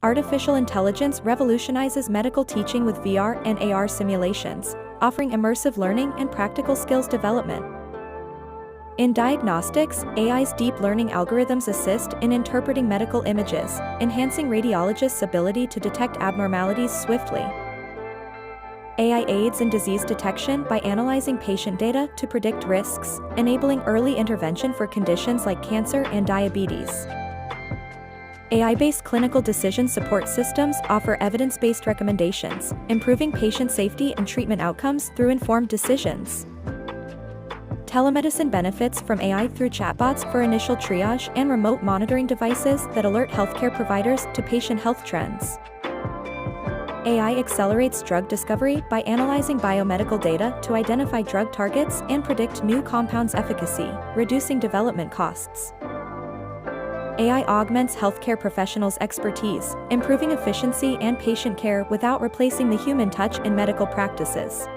Artificial intelligence revolutionizes medical teaching with VR and AR simulations, offering immersive learning and practical skills development. In diagnostics, AI's deep learning algorithms assist in interpreting medical images, enhancing radiologists' ability to detect abnormalities swiftly. AI aids in disease detection by analyzing patient data to predict risks, enabling early intervention for conditions like cancer and diabetes. AI-based clinical decision support systems offer evidence-based recommendations, improving patient safety and treatment outcomes through informed decisions. Telemedicine benefits from AI through chatbots for initial triage and remote monitoring devices that alert healthcare providers to patient health trends. AI accelerates drug discovery by analyzing biomedical data to identify drug targets and predict new compounds' efficacy, reducing development costs. AI augments healthcare professionals' expertise, improving efficiency and patient care without replacing the human touch in medical practices.